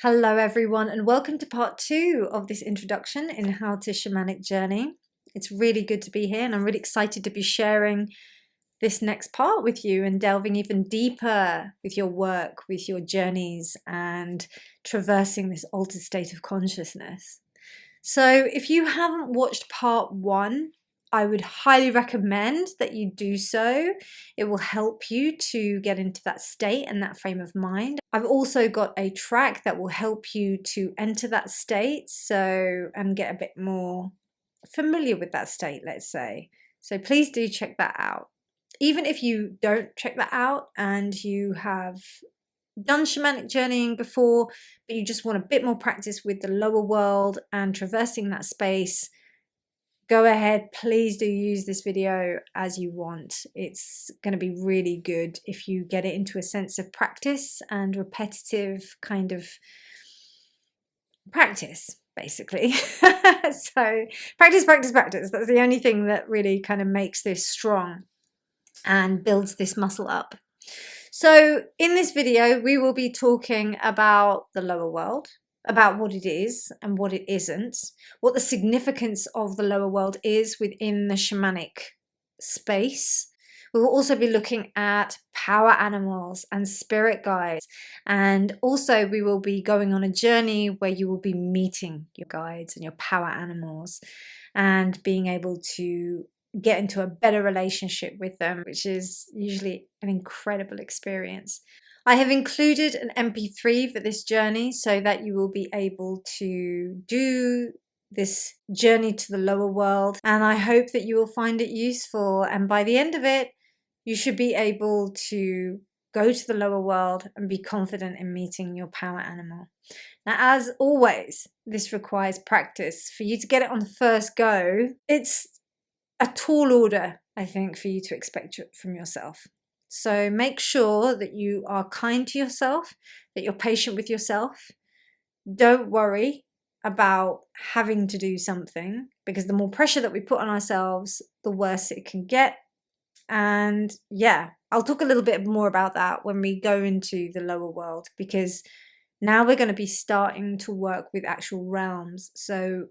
Hello everyone, and welcome to part 2 of this introduction in How to Shamanic Journey. It's really good to be here, and I'm really excited to be sharing this next part with you and delving even deeper with your work, with your journeys, and traversing this altered state of consciousness. So if you haven't watched part 1, I would highly recommend that you do so. It will help you to get into that state and that frame of mind. I've also got a track that will help you to enter that state and get a bit more familiar with that state, let's say. So please do check that out. Even if you don't check that out and you have done shamanic journeying before, but you just want a bit more practice with the lower world and traversing that space, go ahead, please do use this video as you want. It's going to be really good if you get it into a sense of practice and repetitive kind of practice, basically. So practice, practice, practice. That's the only thing that really kind of makes this strong and builds this muscle up. So in this video, we will be talking about the lower world, about what it is and what it isn't, what the significance of the lower world is within the shamanic space. We will also be looking at power animals and spirit guides. And also we will be going on a journey where you will be meeting your guides and your power animals and being able to get into a better relationship with them, which is usually an incredible experience. I have included an MP3 for this journey so that you will be able to do this journey to the lower world, and I hope that you will find it useful, and by the end of it you should be able to go to the lower world and be confident in meeting your power animal. Now, as always, this requires practice. For you to get it on the first go, it's a tall order, I think, for you to expect from yourself. So make sure that you are kind to yourself, that you're patient with yourself. Don't worry about having to do something, because the more pressure that we put on ourselves, the worse it can get. And yeah, I'll talk a little bit more about that when we go into the lower world, because now we're going to be starting to work with actual realms. So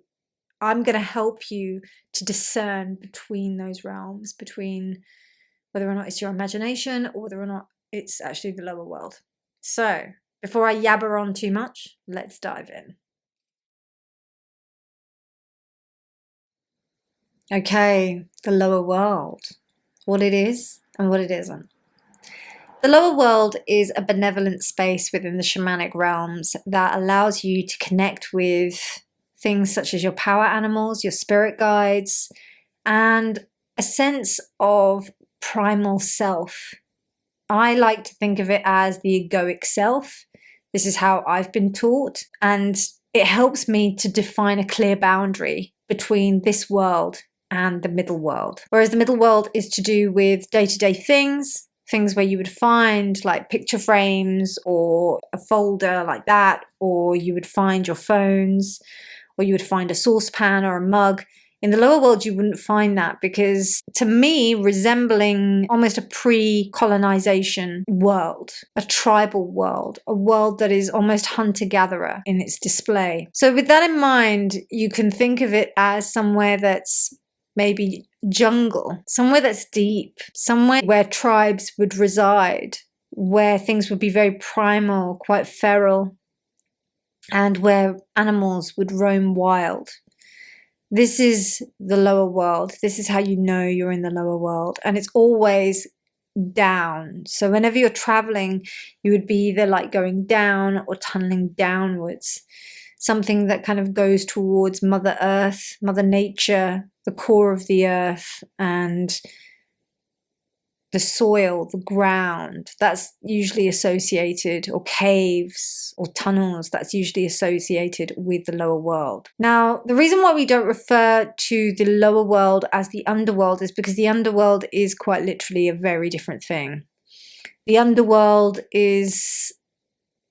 I'm going to help you to discern between those realms, between whether or not it's your imagination or whether or not it's actually the lower world. So before I yabber on too much, let's dive in. Okay, the lower world, what it is and what it isn't. The lower world is a benevolent space within the shamanic realms that allows you to connect with things such as your power animals, your spirit guides, and a sense of primal self. I like to think of it as the egoic self. This is how I've been taught, and it helps me to define a clear boundary between this world and the middle world. Whereas the middle world is to do with day-to-day things where you would find like picture frames or a folder like that, or you would find your phones, or you would find a saucepan or a mug. In the lower world, you wouldn't find that, because to me, resembling almost a pre-colonization world, a tribal world, a world that is almost hunter-gatherer in its display. So with that in mind, you can think of it as somewhere that's maybe jungle, somewhere that's deep, somewhere where tribes would reside, where things would be very primal, quite feral, and where animals would roam wild. This is the lower world. This is how you know you're in the lower world. And it's always down. So whenever you're traveling, you would be either like going down or tunneling downwards. Something that kind of goes towards Mother Earth, Mother Nature, the core of the earth, and the soil, the ground. That's usually associated, or caves or tunnels, that's usually associated with the lower world. Now, the reason why we don't refer to the lower world as the underworld is because the underworld is quite literally a very different thing. The underworld is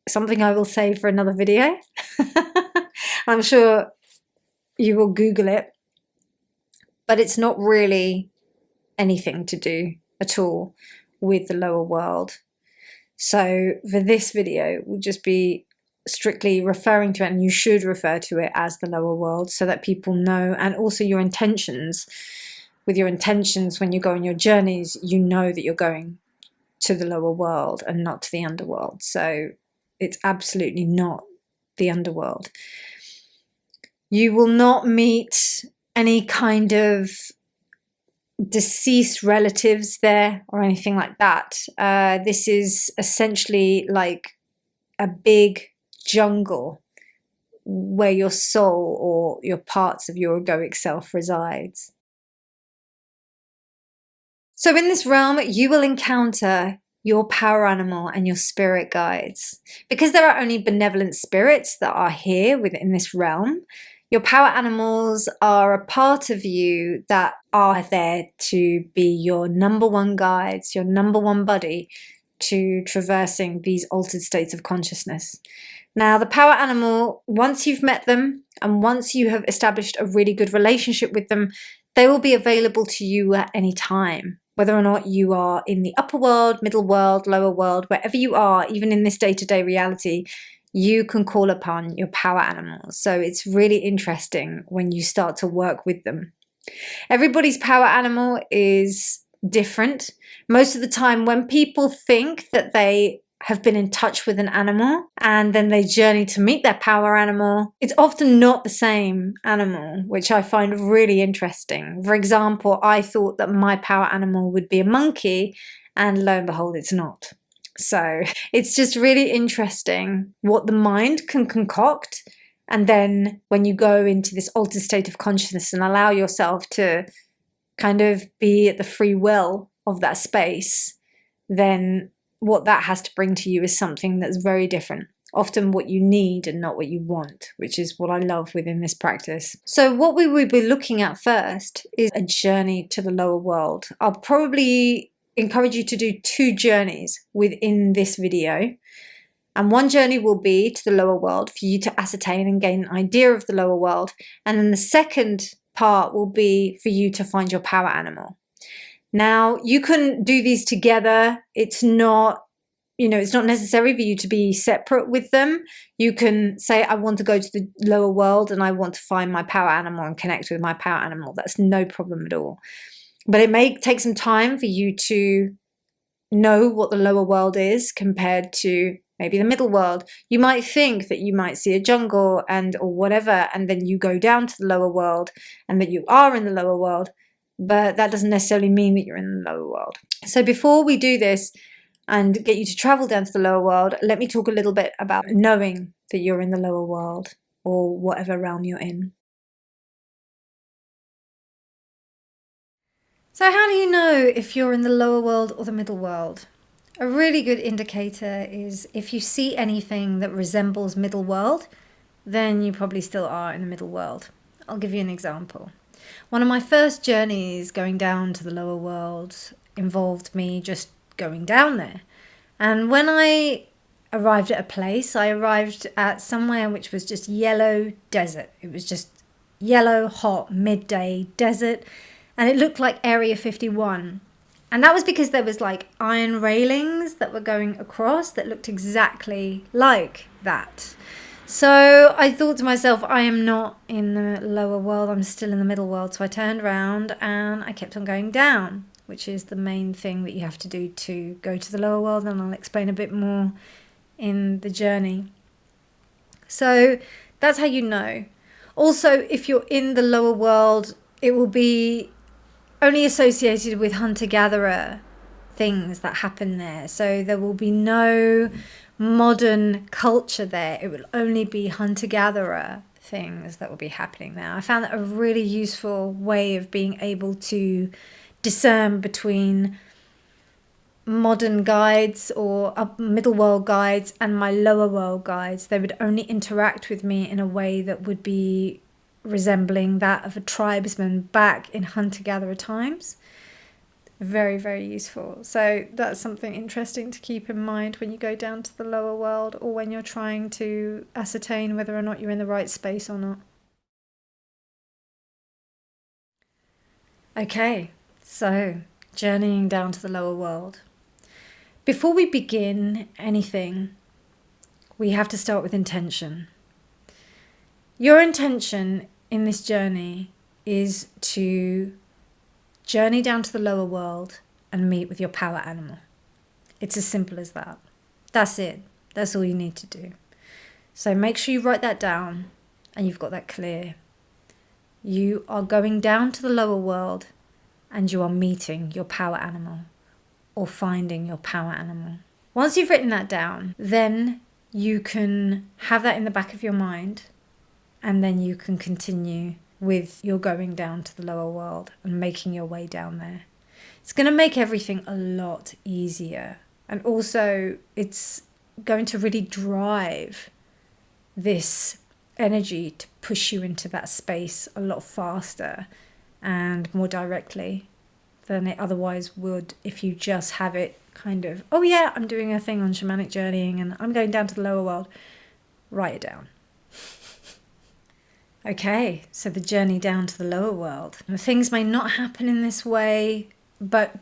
something I will save for another video. I'm sure you will Google it, but it's not really anything to do at all with the lower world. So for this video, we'll just be strictly referring to it, and you should refer to it as the lower world so that people know, and also your intentions. With your intentions when you go on your journeys, you know that you're going to the lower world and not to the underworld. So it's absolutely not the underworld. You will not meet any kind of deceased relatives there or anything like that. This is essentially like a big jungle where your soul or your parts of your egoic self resides. So in this realm, you will encounter your power animal and your spirit guides. Because there are only benevolent spirits that are here within this realm, your power animals are a part of you that are there to be your number one guides, your number one buddy to traversing these altered states of consciousness. Now, the power animal, once you've met them and once you have established a really good relationship with them, they will be available to you at any time. Whether or not you are in the upper world, middle world, lower world, wherever you are, even in this day-to-day reality, you can call upon your power animals. So it's really interesting when you start to work with them. Everybody's power animal is different. Most of the time when people think that they have been in touch with an animal and then they journey to meet their power animal, it's often not the same animal, which I find really interesting. For example, I thought that my power animal would be a monkey, and lo and behold, it's not. So it's just really interesting what the mind can concoct. And then when you go into this altered state of consciousness and allow yourself to kind of be at the free will of that space, then what that has to bring to you is something that's very different. Often what you need and not what you want, which is what I love within this practice. So what we will be looking at first is a journey to the lower world. I'll probably encourage you to do 2 journeys within this video. And one journey will be to the lower world for you to ascertain and gain an idea of the lower world. And then the second part will be for you to find your power animal. Now, you can do these together. It's not, it's not necessary for you to be separate with them. You can say, I want to go to the lower world and I want to find my power animal and connect with my power animal. That's no problem at all. But it may take some time for you to know what the lower world is compared to maybe the middle world. You might think that you might see a jungle or whatever, and then you go down to the lower world and that you are in the lower world. But that doesn't necessarily mean that you're in the lower world. So before we do this and get you to travel down to the lower world, let me talk a little bit about knowing that you're in the lower world or whatever realm you're in. So how do you know if you're in the lower world or the middle world? A really good indicator is if you see anything that resembles middle world, then you probably still are in the middle world. I'll give you an example. One of my first journeys going down to the lower world involved me just going down there. And when I arrived at a place, I arrived at somewhere which was just yellow desert. It was just yellow, hot, midday desert. And it looked like Area 51. And that was because there was like iron railings that were going across that looked exactly like that. So I thought to myself, I am not in the lower world, I'm still in the middle world. So I turned around and I kept on going down, which is the main thing that you have to do to go to the lower world. And I'll explain a bit more in the journey. So that's how you know. Also, if you're in the lower world, it will be only associated with hunter-gatherer things that happen there. So there will be no modern culture there. It will only be hunter-gatherer things that will be happening there. I found that a really useful way of being able to discern between modern guides or middle world guides and my lower world guides. They would only interact with me in a way that would be resembling that of a tribesman back in hunter-gatherer times. Very, very useful. So that's something interesting to keep in mind when you go down to the lower world or when you're trying to ascertain whether or not you're in the right space or not. Okay, so journeying down to the lower world. Before we begin anything, we have to start with intention. Your intention in this journey is to journey down to the lower world and meet with your power animal. It's as simple as that. That's it. That's all you need to do. So make sure you write that down and you've got that clear. You are going down to the lower world and you are meeting your power animal or finding your power animal. Once you've written that down, then you can have that in the back of your mind, and then you can continue with your going down to the lower world and making your way down there. It's going to make everything a lot easier. And also it's going to really drive this energy to push you into that space a lot faster and more directly than it otherwise would if you just have it kind of, oh yeah, I'm doing a thing on shamanic journeying and I'm going down to the lower world. Write it down. Okay, so the journey down to the lower world. And things may not happen in this way, but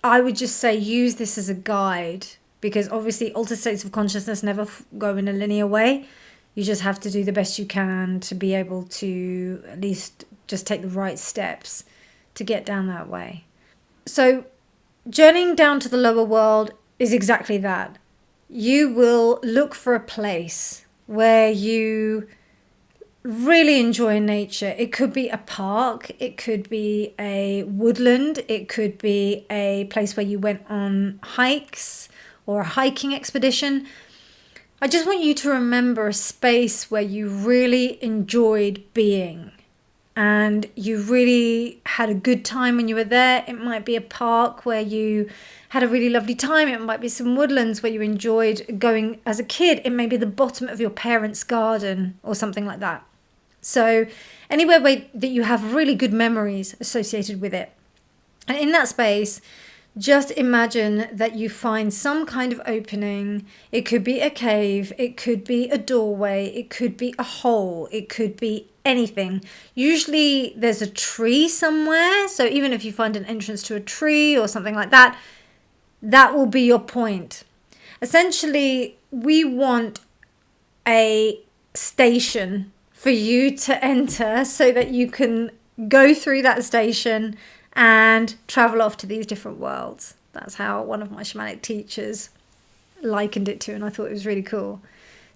I would just say use this as a guide, because obviously altered states of consciousness never go in a linear way. You just have to do the best you can to be able to at least just take the right steps to get down that way. So journeying down to the lower world is exactly that. You will look for a place where you really enjoy nature. It could be a park, it could be a woodland, it could be a place where you went on hikes or a hiking expedition. I just want you to remember a space where you really enjoyed being and you really had a good time when you were there. It might be a park where you had a really lovely time. It might be some woodlands where you enjoyed going as a kid. It may be the bottom of your parents' garden or something like that. So anywhere that you have really good memories associated with it. And in that space, just imagine that you find some kind of opening. It could be a cave, it could be a doorway, it could be a hole, it could be anything. Usually there's a tree somewhere. So even if you find an entrance to a tree or something like that, that will be your point. Essentially, we want a station for you to enter so that you can go through that station and travel off to these different worlds. That's how one of my shamanic teachers likened it to, and I thought it was really cool.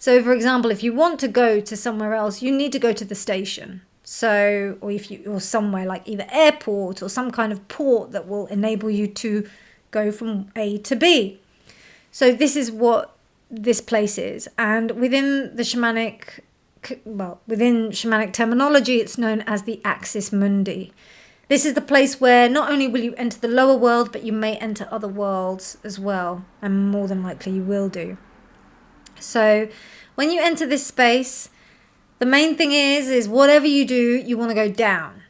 So for example, if you want to go to somewhere else, you need to go to the station. So, or somewhere like either airport or some kind of port that will enable you to go from A to B. So this is what this place is. And within shamanic terminology, it's known as the axis mundi. This is the place where not only will you enter the lower world, but you may enter other worlds as well. And more than likely you will do. So when you enter this space, the main thing is whatever you do, you want to go down.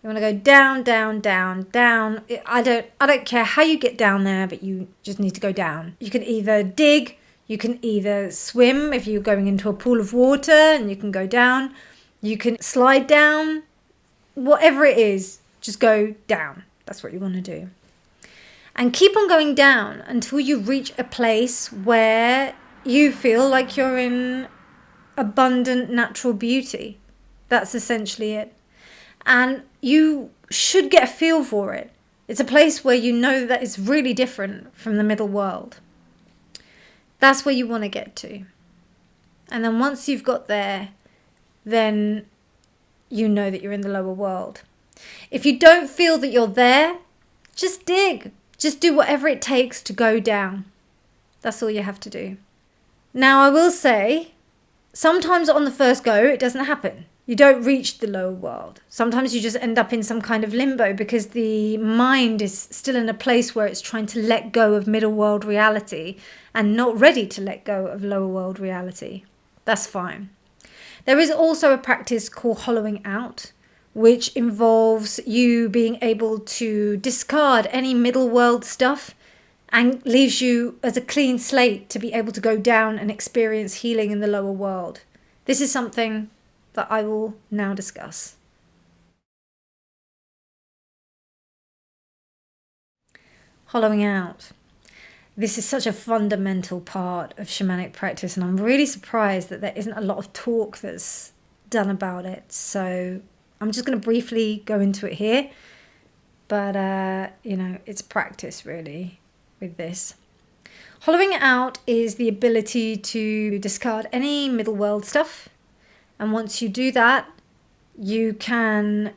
You want to go down, down, down, down. I don't care how you get down there, but you just need to go down. You can either dig, you can either swim if you're going into a pool of water and you can go down. You can slide down. Whatever it is, just go down. That's what you want to do. And keep on going down until you reach a place where you feel like you're in abundant natural beauty. That's essentially it. And you should get a feel for it. It's a place where you know that it's really different from the middle world. That's where you want to get to. And then once you've got there, then you know that you're in the lower world. If you don't feel that you're there, just dig. Just do whatever it takes to go down. That's all you have to do. Now, I will say, sometimes on the first go, it doesn't happen. You don't reach the lower world. Sometimes you just end up in some kind of limbo because the mind is still in a place where it's trying to let go of middle world reality and not ready to let go of lower world reality. That's fine. There is also a practice called hollowing out, which involves you being able to discard any middle world stuff and leaves you as a clean slate to be able to go down and experience healing in the lower world. This is something that I will now discuss. Hollowing out. this is such a fundamental part of shamanic practice, and I'm really surprised that there isn't a lot of talk that's done about it. So I'm just going to briefly go into it here. But, it's practice really with this. Hollowing out is the ability to discard any middle world stuff. And once you do that, you can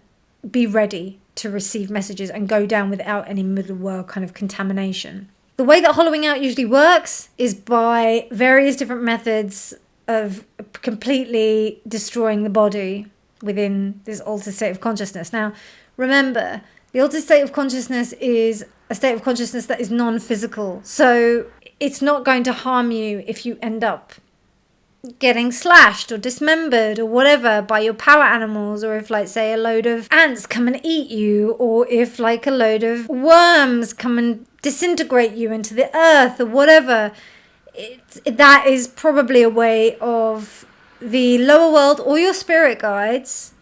be ready to receive messages and go down without any middle world kind of contamination. The way that hollowing out usually works is by various different methods of completely destroying the body within this altered state of consciousness. Now, remember, the altered state of consciousness is a state of consciousness that is non-physical. So it's not going to harm you if you end up getting slashed or dismembered or whatever by your power animals, or if, like, say, a load of ants come and eat you, or if, like, a load of worms come and disintegrate you into the earth or whatever. That is probably a way of the lower world or your spirit guides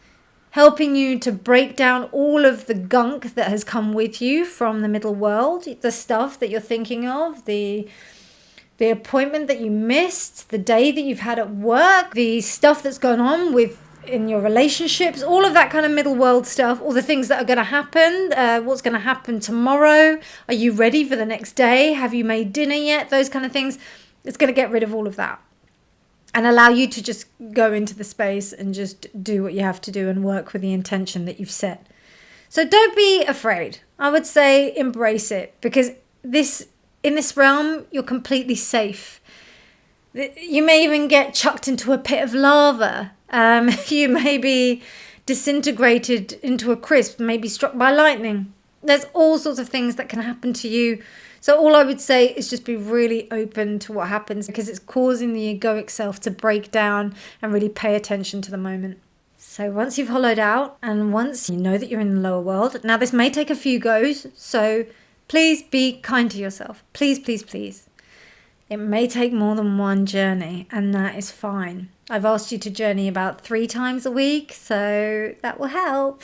helping you to break down all of the gunk that has come with you from the middle world, the stuff that you're thinking of, the appointment that you missed, the day that you've had at work, the stuff that's gone on in your relationships, all of that kind of middle world stuff, all the things that are going to happen, what's going to happen tomorrow, are you ready for the next day, have you made dinner yet, those kind of things. It's going to get rid of all of that and allow you to just go into the space and just do what you have to do and work with the intention that you've set. So don't be afraid. I would say embrace it, because in this realm, you're completely safe. You may even get chucked into a pit of lava. You may be disintegrated into a crisp, maybe struck by lightning. There's all sorts of things that can happen to you. So all I would say is just be really open to what happens, because it's causing the egoic self to break down and really pay attention to the moment. So once you've hollowed out and once you know that you're in the lower world, now this may take a few goes, so please be kind to yourself. Please, please, please. It may take more than one journey, and that is fine. I've asked you to journey about 3 times a week, so that will help.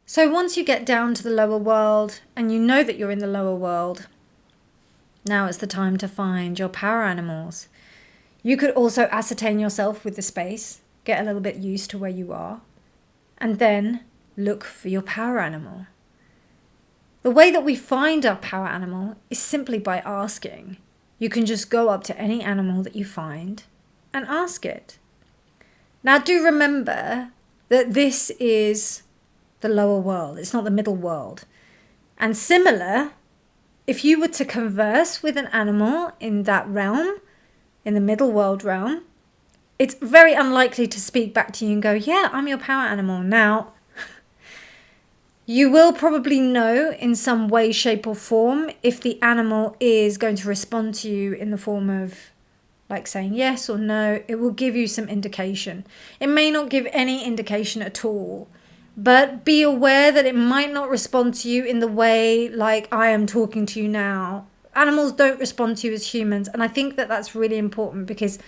So once you get down to the lower world and you know that you're in the lower world, now it's the time to find your power animals. You could also ascertain yourself with the space, get a little bit used to where you are, and then look for your power animal. The way that we find our power animal is simply by asking. You can just go up to any animal that you find and ask it. Now do remember that this is the lower world. It's not the middle world. And similar, if you were to converse with an animal in that realm, in the middle world realm, it's very unlikely to speak back to you and go, yeah, I'm your power animal. Now, you will probably know in some way, shape or form if the animal is going to respond to you in the form of like saying yes or no. It will give you some indication. It may not give any indication at all, but be aware that it might not respond to you in the way like I am talking to you now. Animals don't respond to you as humans, and I think that that's really important, because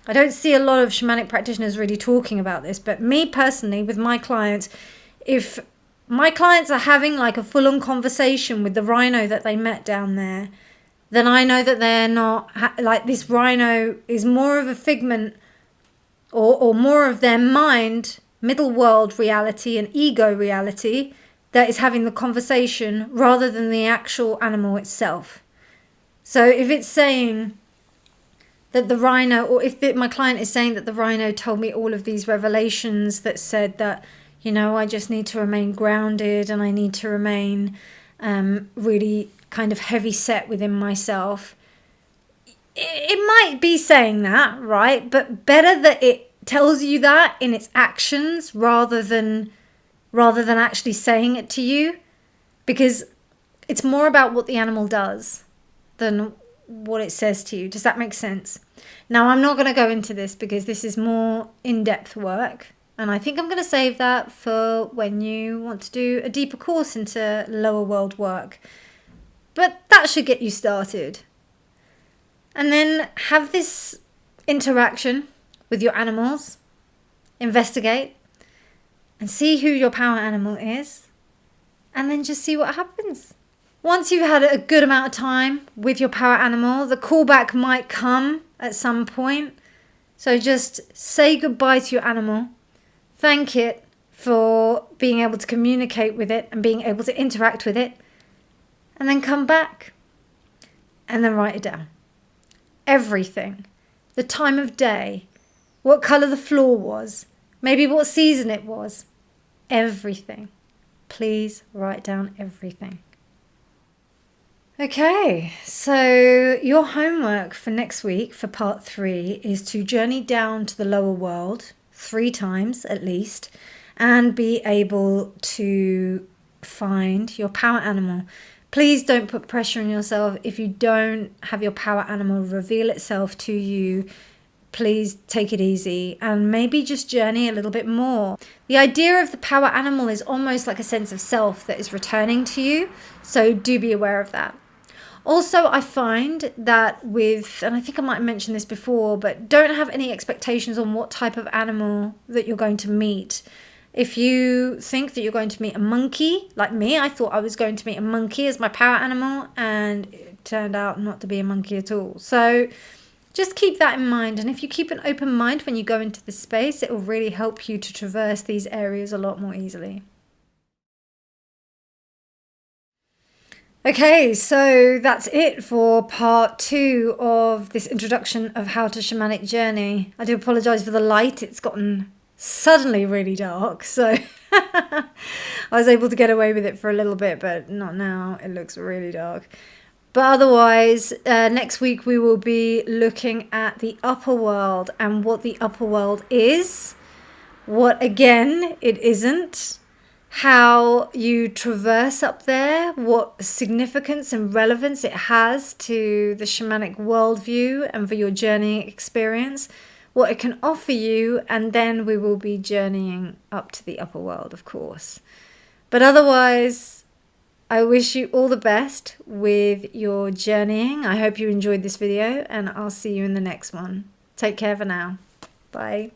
I don't see a lot of shamanic practitioners really talking about this. But me personally, with my clients, if my clients are having like a full-on conversation with the rhino that they met down there, then I know that they're not, like this rhino is more of a figment or more of their mind, middle world reality and ego reality that is having the conversation rather than the actual animal itself. So if it's saying that the rhino, or if my client is saying that the rhino told me all of these revelations that said that, you know, I just need to remain grounded and I need to remain really kind of heavy set within myself. It might be saying that, right? But better that it tells you that in its actions rather than actually saying it to you, because it's more about what the animal does than what it says to you. Does that make sense? Now, I'm not going to go into this because this is more in-depth work, and I think I'm going to save that for when you want to do a deeper course into lower world work. But that should get you started. And then have this interaction with your animals, investigate, and see who your power animal is. and then just see what happens. Once you've had a good amount of time with your power animal, the callback might come at some point. So just say goodbye to your animal. Thank it for being able to communicate with it and being able to interact with it. And then come back. And then write it down. Everything. The time of day. What colour the floor was. Maybe what season it was. Everything. Please write down everything. Okay, so your homework for next week, for part 3, is to journey down to the lower world 3 times at least and be able to find your power animal. Please don't put pressure on yourself. If you don't have your power animal reveal itself to you, please take it easy and maybe just journey a little bit more. The idea of the power animal is almost like a sense of self that is returning to you, so do be aware of that. Also, I find that with, and I think I might have mentioned this before, but don't have any expectations on what type of animal that you're going to meet. If you think that you're going to meet a monkey, like me, I thought I was going to meet a monkey as my power animal, and it turned out not to be a monkey at all. So just keep that in mind. And if you keep an open mind when you go into this space, it will really help you to traverse these areas a lot more easily. Okay, so that's it for part 2 of this introduction of How to Shamanic Journey. I do apologise for the light. It's gotten suddenly really dark, so I was able to get away with it for a little bit, but not now. It looks really dark. But otherwise, next week we will be looking at the upper world and what the upper world is, what again it isn't, how you traverse up there, what significance and relevance it has to the shamanic worldview and for your journey experience, what it can offer you, and then we will be journeying up to the upper world, of course. But otherwise, I wish you all the best with your journeying. I hope you enjoyed this video, and I'll see you in the next one. Take care for now. Bye.